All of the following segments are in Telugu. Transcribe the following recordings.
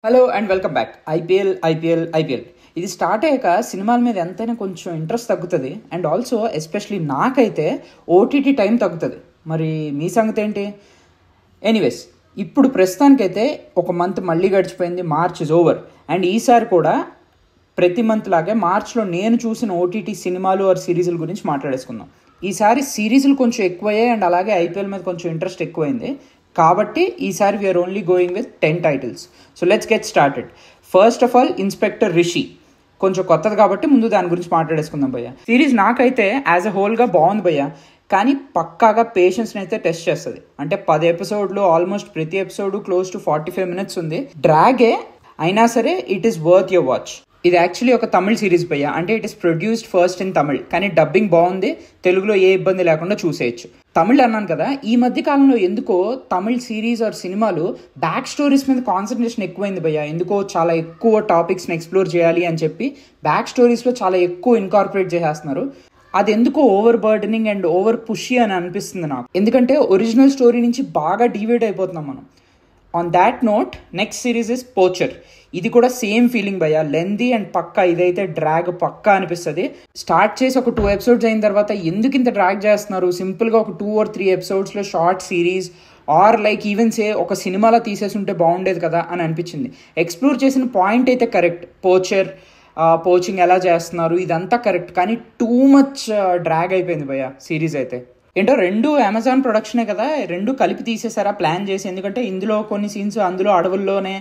Hello and welcome back. IPL ఇది స్టార్ట్ అయ్యాక సినిమాల మీద ఎంతైనా కొంచెం ఇంట్రెస్ట్ తగ్గుతుంది. అండ్ ఆల్సో ఎస్పెషలీ నాకైతే ఓటీటీ టైం తగ్గుతుంది. మరి మీ సంగతి ఏంటి? ఎనీవేస్, ఇప్పుడు ప్రస్తుతానికైతే ఒక మంత్ మళ్ళీ గడిచిపోయింది. March is over. అండ్ ఈసారి కూడా ప్రతి మంత్ లాగే మార్చ్లో నేను చూసిన ఓటీటీ సినిమాలు ఆర్ సిరీస్ల గురించి మాట్లాడేసుకుందాం. ఈసారి సిరీస్లు కొంచెం ఎక్కువయ్యాయి అండ్ అలాగే ఐపీఎల్ మీద కొంచెం ఇంట్రెస్ట్ ఎక్కువైంది. కాబట్టి ఈసారి we are only going with 10 titles. So let's get started. First of all inspector Rishi కొంచెం కొత్తది కాబట్టి ముందు దాని గురించి మాట్లాడేసుకుందాం భయ్య. సిరీస్ నాకైతే యాజ్ అ హోల్గా బాగుంది భయ్య, కానీ పక్కాగా పేషెన్స్ని అయితే టెస్ట్ చేస్తుంది. అంటే 10 ఎపిసోడ్లు ఆల్మోస్ట్ ప్రతి ఎపిసోడ్ క్లోజ్ టు 45 minutes ఉంది. డ్రాగే అయినా సరే it is worth your watch. ఇది యాక్చువల్లీ ఒక తమిళ్ సిరీస్ భయ్య. అంటే it is produced first in Tamil, కానీ డబ్బింగ్ బాగుంది. తెలుగులో ఏ ఇబ్బంది లేకుండా చూసేయచ్చు. తమిళ్ అన్నాను కదా, ఈ మధ్య కాలంలో ఎందుకో తమిళ్ సిరీస్ ఆర్ సినిమాలు బ్యాక్ స్టోరీస్ మీద కాన్సన్ట్రేషన్ ఎక్కువైంది భయ్య. ఎందుకో చాలా ఎక్కువ టాపిక్స్ని ఎక్స్ప్లోర్ చేయాలి అని చెప్పి బ్యాక్ స్టోరీస్లో చాలా ఎక్కువ ఇన్కార్పొరేట్ చేసేస్తున్నారు. అది ఎందుకో ఓవర్ బర్డనింగ్ అండ్ ఓవర్ పుషీ అని అనిపిస్తుంది నాకు. ఎందుకంటే ఒరిజినల్ స్టోరీ నుంచి బాగా డివైడ్ అయిపోతున్నాం మనం. On that note, next series is posture. ఇది కూడా సేమ్ ఫీలింగ్ భయ్య, లెందీ అండ్ పక్కా. ఇదైతే డ్రాగ్ పక్కా అనిపిస్తుంది. స్టార్ట్ చేసి ఒక 2 episodes అయిన తర్వాత ఎందుకు ఇంత డ్రాగ్ చేస్తున్నారు, సింపుల్గా ఒక 2 or 3 episodesలో short series or like even say ఒక సినిమాలో తీసేసి ఉంటే బాగుండేది కదా అని అనిపించింది. ఎక్స్ప్లోర్ చేసిన పాయింట్ అయితే కరెక్ట్, పోచింగ్ ఎలా చేస్తున్నారు ఇదంతా కరెక్ట్, కానీ టూ మచ్ డ్రాగ్ అయిపోయింది భయ్య సిరీస్ అయితే. ఏంటో 2 అమెజాన్ ప్రొడక్షనే కదా, 2 కలిపి తీసేసారా ప్లాన్ చేసి? ఎందుకంటే ఇందులో కొన్ని సీన్స్ అందులో అడవుల్లోనే,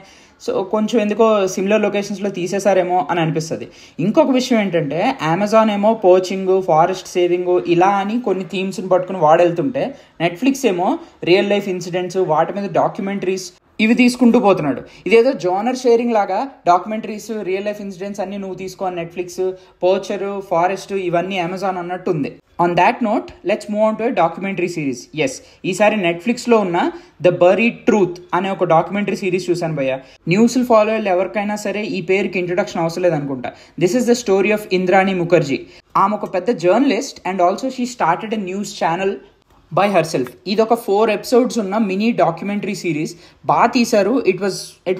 సో కొంచెం ఎందుకో సిమిలర్ లొకేషన్స్లో తీసేసారేమో అని అనిపిస్తుంది. ఇంకొక విషయం ఏంటంటే, అమెజాన్ ఏమో పోచింగ్, ఫారెస్ట్ సేవింగ్ ఇలా అని కొన్ని థీమ్స్ని పట్టుకుని వాడెళ్తుంటే, నెట్ఫ్లిక్స్ ఏమో రియల్ లైఫ్ ఇన్సిడెంట్స్, వాటి మీద డాక్యుమెంటరీస్ ఇవి తీసుకుంటూ పోతున్నాడు. ఇదేదో జోనర్ షేరింగ్ లాగా డాక్యుమెంటరీస్, రియల్ లైఫ్ ఇన్సిడెంట్స్ అన్ని నువ్వు తీసుకో, నెట్ఫ్లిక్స్, పోచర్, ఫారెస్ట్ ఇవన్నీ అమెజాన్ అన్నట్టు ఉంది. On that note, let's move on to a documentary series. Yes, ఈసారి నెట్ఫ్లిక్స్లో ఉన్న ద బరీడ్ ట్రూత్ అనే ఒక డాక్యుమెంటరీ సిరీస్ చూశాను భయ్య. న్యూస్లు ఫాలో అయ్యే ఎవరికైనా సరే ఈ పేరుకి ఇంట్రొడక్షన్ అవసరం లేదనుకుంటా. This is the story of Indrani Mukherjee. ఆమె ఒక పెద్ద journalist and also she started a news channel by herself. ఇది ఒక 4 episodes ఉన్న మినీ డాక్యుమెంటరీ సిరీస్. బాగా తీశారు. It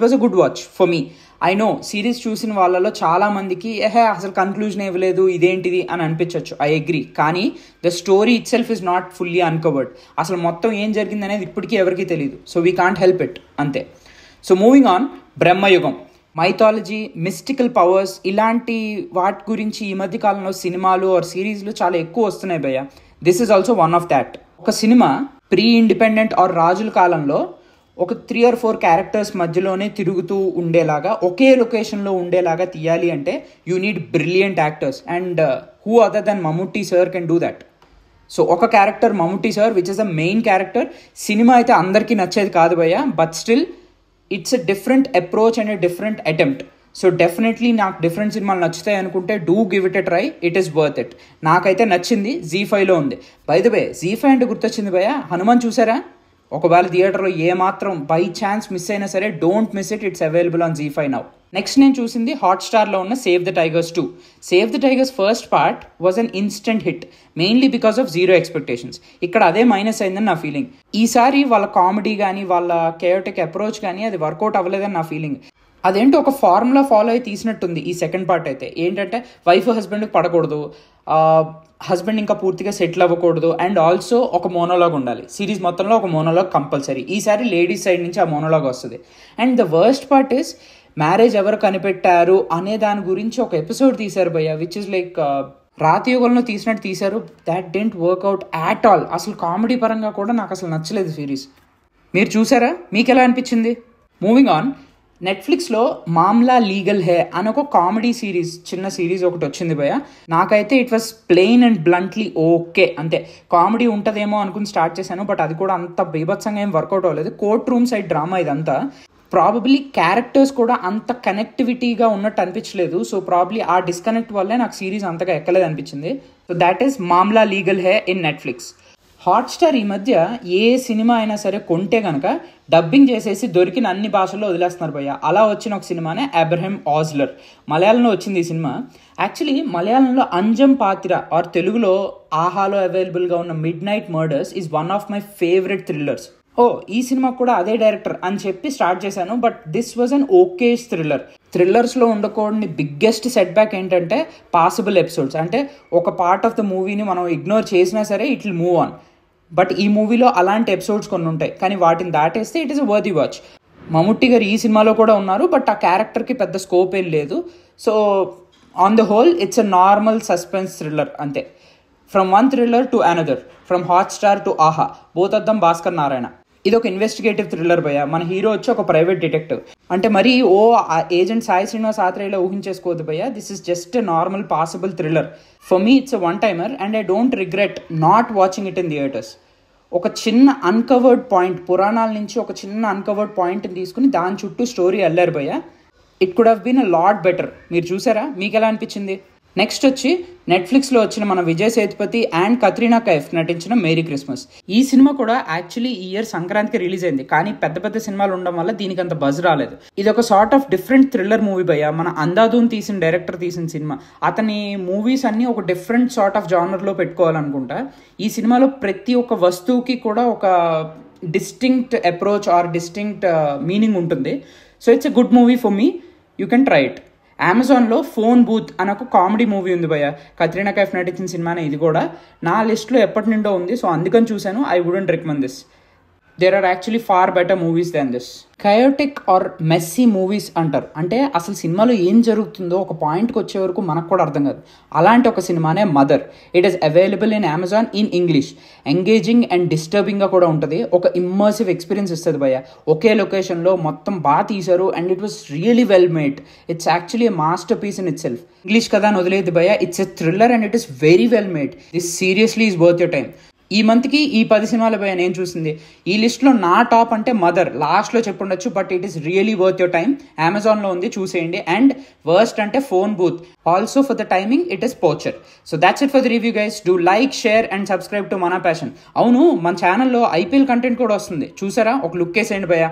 was a good watch for me. I know series చూసిన వాళ్ళలో చాలా మందికి అసలు కన్క్లూజన్ ఇవ్వలేదు ఇదేంటిది అని అనిపించవచ్చు. I agree. కానీ the story itself is not fully uncovered. అసలు మొత్తం ఏం జరిగింది అనేది ఇప్పటికీ ఎవరికీ తెలియదు. So we can't help it, అంతే. So moving on, Bramayugam. Mythology, mystical powers ఇలాంటి వాటి గురించి ఈ మధ్య కాలంలో సినిమాలు ఆర్ సిరీస్లు చాలా ఎక్కువ వస్తున్నాయి భయ్య. This is also one of that. ఒక సినిమా ప్రీ ఇండిపెండెంట్ ఆర్ రాజుల కాలంలో ఒక 3 or 4 క్యారెక్టర్స్ మధ్యలోనే తిరుగుతూ ఉండేలాగా, ఒకే లొకేషన్లో ఉండేలాగా తీయాలి అంటే you need brilliant actors. And who other than Mammootty sir can do that. So ఒక character Mammootty sir which is the main character. Cinema అయితే అందరికీ నచ్చేది కాదు భయ్య, but still it's a different approach and a different attempt. So definitely నాకు డిఫరెంట్ సినిమాలు నచ్చుతాయి అనుకుంటే do give it a try. It is worth it. నాకైతే నచ్చింది. ZEE5లో ఉంది. బై ద వే, ZEE5 అంటే గుర్తొచ్చింది భయ్య, హనుమాన్ చూసారా? ఒకవేళ థియేటర్లో ఏమాత్రం బై ఛాన్స్ మిస్ అయినా సరే, don't miss it. It's available on ZEE5 now. Next నేను చూసింది హాట్స్టార్లో ఉన్న save the tigers 2. Save the tigers first part was an instant hit, mainly because of zero expectations. ఇక్కడ అదే మైనస్ అయిందని నా ఫీలింగ్. ఈసారి వాళ్ళ కామెడీ కానీ వాళ్ళ కేయోటిక్ అప్రోచ్ కానీ అది వర్కౌట్ అవ్వలేదని నా ఫీలింగ్. అదేంటో ఒక ఫార్ములా ఫాలో అయి తీసినట్టుంది ఈ సెకండ్ పార్ట్ అయితే. ఏంటంటే వైఫ్ హస్బెండ్కి పడకూడదు, హస్బెండ్ ఇంకా పూర్తిగా సెటిల్ అవ్వకూడదు, అండ్ ఆల్సో ఒక మోనోలాగ్ ఉండాలి. సిరీస్ మొత్తంలో ఒక మోనోలాగ్ కంపల్సరీ. ఈసారి లేడీస్ సైడ్ నుంచి ఆ మోనోలాగ్ వస్తుంది. And the worst part is marriage ఎవరు కనిపెట్టారు అనే దాని గురించి ఒక ఎపిసోడ్ తీశారు భయ్య, విచ్ ఇస్ లైక్ రాతియుగంలో తీసినట్టు తీశారు. That didn't work out at all. అసలు కామెడీ పరంగా కూడా నాకు అసలు నచ్చలేదు సిరీస్. మీరు చూసారా? మీకు ఎలా అనిపించింది? మూవింగ్ ఆన్, నెట్ఫ్లిక్స్లో మామ్లా లీగల్ హే అని ఒక కామెడీ సిరీస్, చిన్న సిరీస్ ఒకటి వచ్చింది భయ్య. నాకైతే it was plain and bluntly okay, అంతే. కామెడీ ఉంటుందేమో అనుకుని స్టార్ట్ చేశాను, బట్ అది కూడా అంత బీభత్సంగా ఏం వర్కౌట్ అవ్వలేదు. కోర్ట్ రూమ్ సైడ్ డ్రామా ఇదంతా. ప్రాబబ్లీ క్యారెక్టర్స్ కూడా అంత కనెక్టివిటీగా ఉన్నట్టు అనిపించలేదు. సో ప్రాబబ్లీ ఆ డిస్కనెక్ట్ వల్లే నాకు సిరీస్ అంతగా ఎక్కలేదు అనిపించింది. So that is Maamla legal Hai in Netflix. Hotstar ఈ మధ్య ఏ సినిమా అయినా సరే కొంటే కనుక డబ్బింగ్ చేసేసి దొరికిన అన్ని భాషల్లో వదిలేస్తున్నారు భయ్య. అలా వచ్చిన ఒక సినిమానే అబ్రహం ఆజ్లర్. మలయాళంలో వచ్చింది ఈ సినిమా. యాక్చువల్లీ మలయాళంలో అంజం పాత్ర ఆర్ తెలుగులో ఆహాలో అవైలబుల్గా ఉన్న midnight murders is one of my favourite thrillers. ఓ ఈ సినిమా కూడా అదే డైరెక్టర్ అని చెప్పి స్టార్ట్ చేశాను. But this was an okay థ్రిల్లర్స్లో ఉండకూడని బిగ్గెస్ట్ సెట్ బ్యాక్ ఏంటంటే పాసిబుల్ ఎపిసోడ్స్. అంటే ఒక పార్ట్ ఆఫ్ ద మూవీని మనం ఇగ్నోర్ చేసినా సరే it will move on. But ఈ మూవీలో అలాంటి ఎపిసోడ్స్ కొన్ని ఉంటాయి, కానీ వాటిని దాటేస్తే it is a worthy watch. Mammootty garu ఈ సినిమాలో కూడా ఉన్నారు, బట్ ఆ క్యారెక్టర్కి పెద్ద స్కోప్ ఏం లేదు. So on the whole it's a normal suspense thriller అంతే. From one thriller to another, from Hotstar to Aha, both of them Bhaskar Narayana. ఇది ఒక ఇన్వెస్టిగేటివ్ థ్రిల్లర్ భయ్య. మన హీరో వచ్చి ఒక ప్రైవేట్ డిటెక్టివ్. అంటే మరి ఏజెంట్ సాయి శ్రీనివాస్ ఆత్రేయలో ఊహించేసుకోవద్దు భయ్య. This is just a normal possible thriller. For me it's a one timer and I don't regret not watching it in theatres. ఒక చిన్న అన్కవర్డ్ పాయింట్, పురాణాల నుంచి ఒక చిన్న అన్కవర్డ్ పాయింట్ని తీసుకుని దాని చుట్టూ స్టోరీ వెళ్ళారు భయ్య. It could have been a lot better. మీరు చూసారా? మీకు ఎలా అనిపించింది? నెక్స్ట్ వచ్చి నెట్ఫ్లిక్స్లో వచ్చిన మన విజయ్ సేతుపతి అండ్ కత్రీనా కైఫ్ నటించిన మేరీ క్రిస్మస్. ఈ సినిమా కూడా యాక్చువల్లీ ఈ ఇయర్ సంక్రాంతికి రిలీజ్ అయింది, కానీ పెద్ద పెద్ద సినిమాలు ఉండడం వల్ల దీనికి అంత బజ్ రాలేదు. ఇది ఒక sort of different thriller movie భయ్య. మన అందాధూన్ తీసిన డైరెక్టర్ తీసిన సినిమా. అతని మూవీస్ అన్నీ ఒక డిఫరెంట్ సార్ట్ ఆఫ్ జానర్లో పెట్టుకోవాలనుకుంటా. ఈ సినిమాలో ప్రతి ఒక్క వస్తువుకి కూడా ఒక distinct approach or distinct meaning ఉంటుంది. So it's a good movie for me. You can try it. అమెజాన్లో ఫోన్ బూత్ అని ఒక కామెడీ మూవీ ఉంది భయ్య. కత్రీనా కైఫ్ నటించిన సినిమానే. ఇది కూడా నా లిస్ట్లో ఎప్పటి నుండో ఉంది, సో అందుకని చూశాను. I wouldn't recommend this. There are actually far better movies than this. Chaotic or messy movies అంటారు. అంటే అసలు సినిమాలో ఏం జరుగుతుందో ఒక పాయింట్కి వచ్చే వరకు మనకు కూడా అర్థం కాదు. అలాంటి ఒక సినిమానే Mother. It is available in Amazon in English. Engaging and డిస్టర్బింగ్గా కూడా ఉంటుంది. ఒక ఇమ్మర్సివ్ ఎక్స్పీరియన్స్ ఇస్తుంది భయ్య. ఒకే లొకేషన్లో మొత్తం బాగా తీశారు and it was really well made. It's actually a masterpiece in itself. English కదా అని వదిలేదు భయ్య. It's a thriller and it is very well made. This seriously is worth your time. ఈ మంత్కి ఈ 10 సినిమాల భయ్య నేను చూసింది. ఈ లిస్ట్లో నా టాప్ అంటే మదర్. లాస్ట్లో చెప్పుండొచ్చు, but it is really worth your time. అమెజాన్లో ఉంది, చూసేయండి. అండ్ వర్స్ట్ అంటే phone booth. Also for the timing it is Poacher. So that's it for the review guys. Do like, share and subscribe to మన ప్యాషన్. అవును, మన ఛానల్లో IPL కంటెంట్ కూడా వస్తుంది, చూసారా? ఒక లుక్ వేసేయండి భయ్య.